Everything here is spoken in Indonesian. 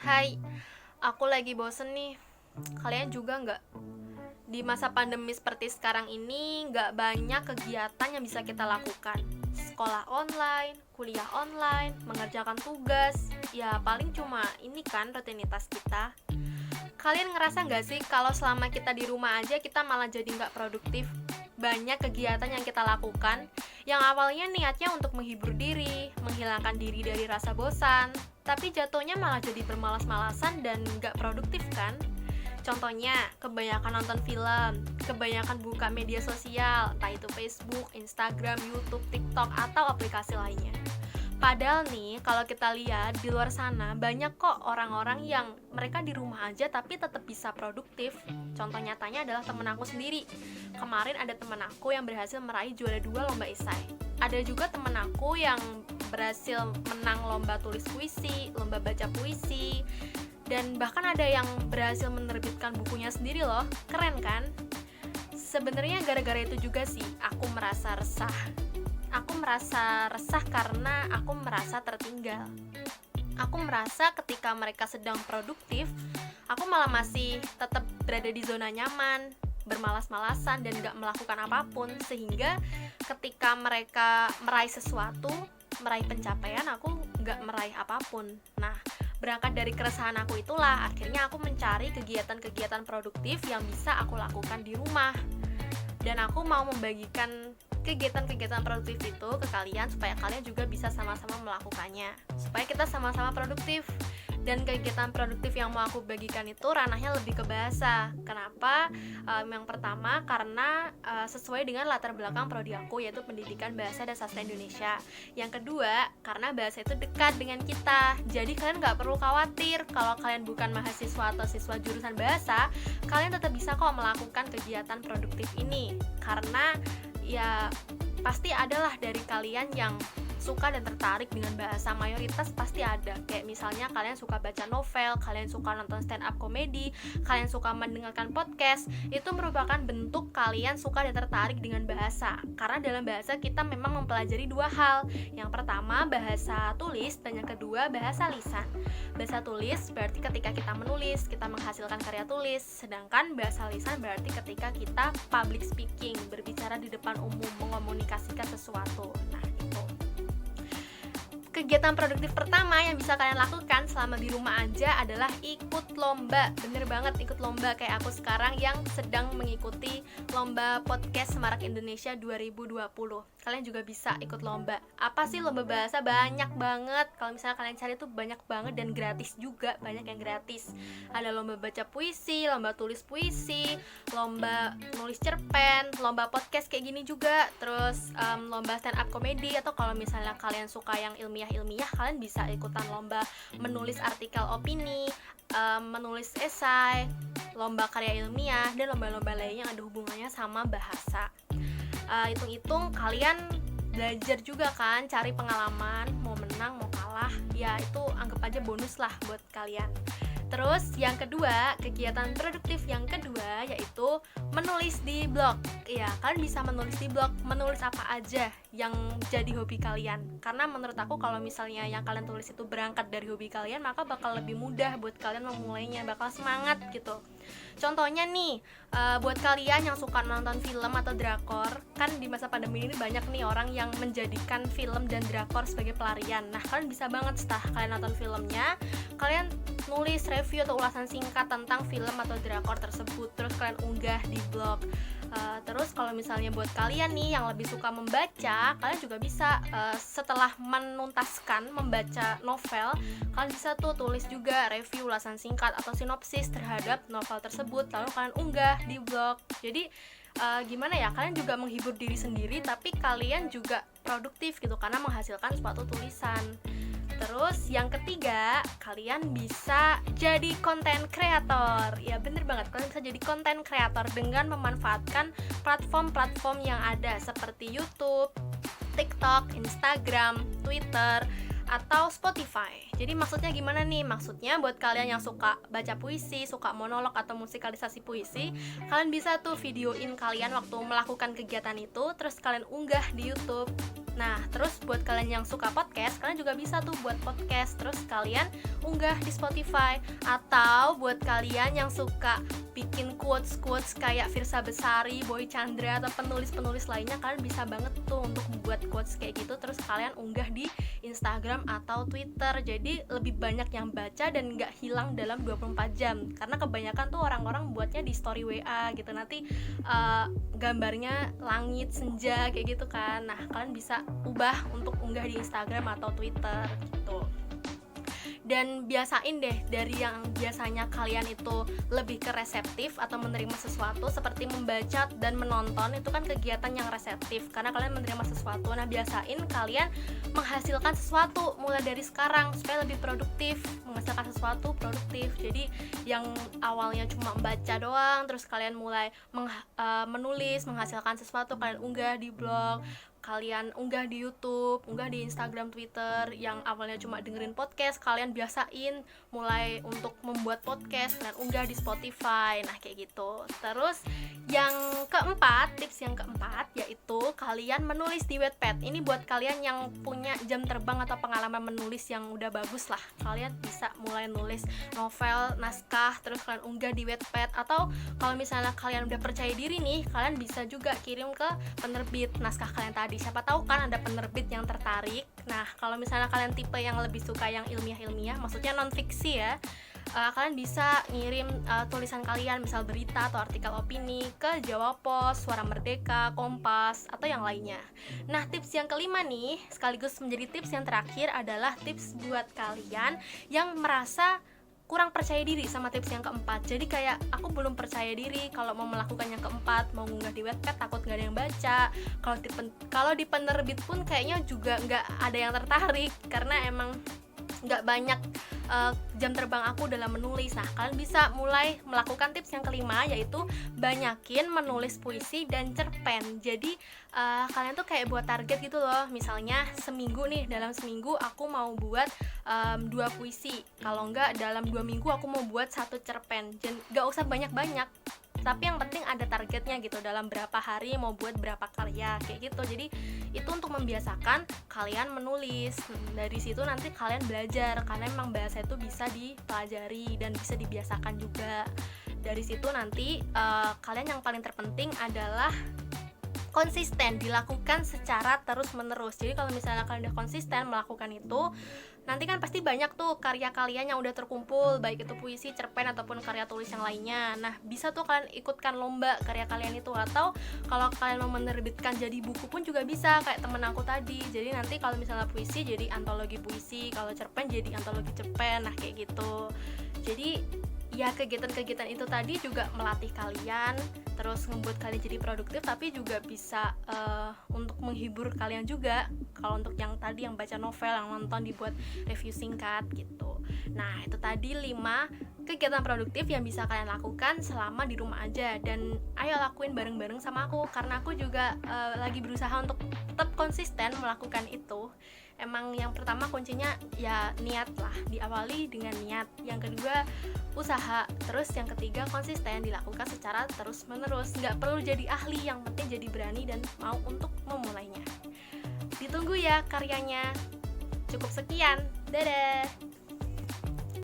Hai, aku lagi bosen nih. Kalian juga nggak? Di masa pandemi seperti sekarang ini, nggak banyak kegiatan yang bisa kita lakukan. Sekolah online, kuliah online, mengerjakan tugas, ya paling cuma ini kan rutinitas kita. Kalian ngerasa nggak sih kalau selama kita di rumah aja kita malah jadi nggak produktif? Banyak kegiatan yang kita lakukan yang awalnya niatnya untuk menghibur diri, menghilangkan diri dari rasa bosan, tapi jatuhnya malah jadi bermalas-malasan dan nggak produktif kan? Contohnya, kebanyakan nonton film, kebanyakan buka media sosial, entah itu Facebook, Instagram, YouTube, TikTok, atau aplikasi lainnya. Padahal nih, kalau kita lihat di luar sana, banyak kok orang-orang yang mereka di rumah aja tapi tetap bisa produktif. Contoh nyatanya adalah temen aku sendiri. Kemarin ada temen aku yang berhasil meraih juara 2 lomba esai. Ada juga temen aku yang berhasil menang lomba tulis puisi, lomba baca puisi, dan bahkan ada yang berhasil menerbitkan bukunya sendiri loh. Keren kan? Sebenarnya gara-gara itu juga sih aku merasa resah. Aku merasa resah karena aku merasa tertinggal. Aku merasa ketika mereka sedang produktif, aku malah masih tetap berada di zona nyaman, bermalas-malasan dan gak melakukan apapun. Sehingga ketika mereka meraih sesuatu, meraih pencapaian, aku gak meraih apapun. Nah, berangkat dari keresahan aku itulah, akhirnya aku mencari kegiatan-kegiatan produktif yang bisa aku lakukan di rumah. Dan aku mau membagikan kegiatan-kegiatan produktif itu ke kalian supaya kalian juga bisa sama-sama melakukannya, supaya kita sama-sama produktif. Dan kegiatan produktif yang mau aku bagikan itu ranahnya lebih ke bahasa. Kenapa? Yang pertama karena sesuai dengan latar belakang prodi aku, yaitu pendidikan bahasa dan sastra Indonesia. Yang kedua karena bahasa itu dekat dengan kita, jadi kalian gak perlu khawatir kalau kalian bukan mahasiswa atau siswa jurusan bahasa, kalian tetap bisa kok melakukan kegiatan produktif ini. Karena ya pasti adalah dari kalian yang suka dan tertarik dengan bahasa, mayoritas pasti ada. Kayak misalnya kalian suka baca novel, kalian suka nonton stand up komedi, kalian suka mendengarkan podcast. Itu merupakan bentuk kalian suka dan tertarik dengan bahasa. Karena dalam bahasa kita memang mempelajari dua hal. Yang pertama bahasa tulis, dan yang kedua bahasa lisan. Bahasa tulis berarti ketika kita menulis, kita menghasilkan karya tulis. Sedangkan bahasa lisan berarti ketika kita public speaking, berbicara di depan umum, mengomunikasikan sesuatu. Nah, itu. Kegiatan produktif pertama yang bisa kalian lakukan selama di rumah aja adalah ikut lomba. Bener banget, ikut lomba kayak aku sekarang yang sedang mengikuti lomba podcast Semarak Indonesia 2020. Kalian juga bisa ikut lomba. Apa sih lomba bahasa? Banyak banget. Kalau misalnya kalian cari tuh banyak banget dan gratis juga, banyak yang gratis. Ada lomba baca puisi, lomba tulis puisi, lomba nulis cerpen, lomba podcast kayak gini juga. Terus lomba stand up komedi, atau kalau misalnya kalian suka yang ilmiah, kalian bisa ikutan lomba menulis artikel opini, menulis esai, lomba karya ilmiah, dan lomba-lomba lainnya yang ada hubungannya sama bahasa. Hitung-hitung kalian belajar juga kan, cari pengalaman, mau menang mau kalah, ya itu anggap aja bonus lah buat kalian. Terus yang kedua, kegiatan produktif yang kedua yaitu menulis di blog. Iya, kalian bisa menulis di blog, menulis apa aja yang jadi hobi kalian. Karena menurut aku kalau misalnya yang kalian tulis itu berangkat dari hobi kalian, maka bakal lebih mudah buat kalian memulainya, bakal semangat gitu. Contohnya nih, buat kalian yang suka nonton film atau drakor, kan di masa pandemi ini banyak nih orang yang menjadikan film dan drakor sebagai pelarian. Nah, kalian bisa banget setelah kalian nonton filmnya, kalian nulis review atau ulasan singkat tentang film atau drakor tersebut, terus kalian unggah di blog. Terus kalau misalnya buat kalian nih yang lebih suka membaca, kalian juga bisa setelah menuntaskan membaca novel, kalian bisa tuh tulis juga review, ulasan singkat atau sinopsis terhadap novel tersebut, lalu kalian unggah di blog. Jadi gimana ya, kalian juga menghibur diri sendiri tapi kalian juga produktif gitu karena menghasilkan suatu tulisan. Terus yang ketiga, kalian bisa jadi konten kreator. Ya bener banget, kalian bisa jadi konten kreator dengan memanfaatkan platform-platform yang ada seperti YouTube, TikTok, Instagram, Twitter, atau Spotify. Jadi maksudnya gimana nih? Maksudnya buat kalian yang suka baca puisi, suka monolog atau musikalisasi puisi, kalian bisa tuh videoin kalian waktu melakukan kegiatan itu, terus kalian unggah di YouTube. Nah, terus buat kalian yang suka podcast, kalian juga bisa tuh buat podcast, terus kalian unggah di Spotify. Atau buat kalian yang suka bikin quotes-quotes kayak Firsa Besari, Boy Chandra, atau penulis-penulis lainnya, kalian bisa banget tuh untuk membuat quotes kayak gitu, terus kalian unggah di Instagram atau Twitter. Jadi lebih banyak yang baca dan nggak hilang dalam 24 jam. Karena kebanyakan tuh orang-orang buatnya di story WA gitu, nanti gambarnya langit, senja, kayak gitu kan. Nah, kalian bisa ubah untuk unggah di Instagram atau Twitter gitu. Dan biasain deh, dari yang biasanya kalian itu lebih ke reseptif atau menerima sesuatu seperti membaca dan menonton, itu kan kegiatan yang reseptif karena kalian menerima sesuatu. Nah, biasain kalian menghasilkan sesuatu mulai dari sekarang supaya lebih produktif, menghasilkan sesuatu produktif. Jadi yang awalnya cuma membaca doang, terus kalian mulai menulis, menghasilkan sesuatu, kalian unggah di blog, kalian unggah di YouTube, unggah di Instagram, Twitter. Yang awalnya cuma dengerin podcast, kalian biasain mulai untuk membuat podcast dan unggah di Spotify. Nah, kayak gitu. Terus yang keempat, tips yang keempat yaitu kalian menulis di Wattpad. Ini buat kalian yang punya jam terbang atau pengalaman menulis yang udah bagus lah. Kalian bisa mulai nulis novel, naskah, terus kalian unggah di Wattpad. Atau kalau misalnya kalian udah percaya diri nih, kalian bisa juga kirim ke penerbit naskah kalian tadi. Siapa tahu kan ada penerbit yang tertarik. Nah, kalau misalnya kalian tipe yang lebih suka yang ilmiah-ilmiah, maksudnya non fiksi ya, kalian bisa ngirim tulisan kalian, misal berita atau artikel opini, ke Jawa Pos, Suara Merdeka, Kompas, atau yang lainnya. Nah, tips yang kelima nih, sekaligus menjadi tips yang terakhir, adalah tips buat kalian yang merasa kurang percaya diri sama tips yang keempat. Jadi kayak aku belum percaya diri kalau mau melakukan yang keempat, mau ngunggah di Wattpad takut nggak ada yang baca. Kalau di penerbit pun kayaknya juga nggak ada yang tertarik karena emang nggak banyak jam terbang aku dalam menulis. Nah, kalian bisa mulai melakukan tips yang kelima, yaitu banyakin menulis puisi dan cerpen. Jadi kalian tuh kayak buat target gitu loh. Misalnya seminggu nih, dalam seminggu aku mau buat 2 puisi. Kalau enggak, dalam 2 minggu aku mau buat 1 cerpen. Gak usah banyak-banyak, tapi yang penting ada targetnya gitu, dalam berapa hari mau buat berapa karya, kayak gitu. Jadi itu untuk membiasakan kalian menulis. Dari situ nanti kalian belajar, karena memang bahasa itu bisa dipelajari dan bisa dibiasakan juga. Dari situ nanti kalian yang paling terpenting adalah konsisten, dilakukan secara terus menerus. Jadi kalau misalnya kalian udah konsisten melakukan itu, nanti kan pasti banyak tuh karya kalian yang udah terkumpul, baik itu puisi, cerpen, ataupun karya tulis yang lainnya. Nah, bisa tuh kalian ikutkan lomba karya kalian itu. Atau kalau kalian mau menerbitkan jadi buku pun juga bisa, kayak temen aku tadi. Jadi nanti kalau misalnya puisi jadi antologi puisi, kalau cerpen jadi antologi cerpen. Nah, kayak gitu. Jadi ya kegiatan-kegiatan itu tadi juga melatih kalian, terus membuat kalian jadi produktif, tapi juga bisa untuk menghibur kalian juga. Kalau untuk yang tadi yang baca novel, yang nonton, dibuat review singkat gitu. Nah, itu tadi 5 kegiatan produktif yang bisa kalian lakukan selama di rumah aja. Dan ayo lakuin bareng-bareng sama aku, karena aku juga lagi berusaha untuk tetap konsisten melakukan itu. Emang yang pertama kuncinya ya niat lah, diawali dengan niat. Yang kedua usaha, terus yang ketiga konsisten, dilakukan secara terus menerus. Nggak perlu jadi ahli, yang penting jadi berani dan mau untuk memulainya. Ditunggu ya karyanya. Cukup sekian, dadah.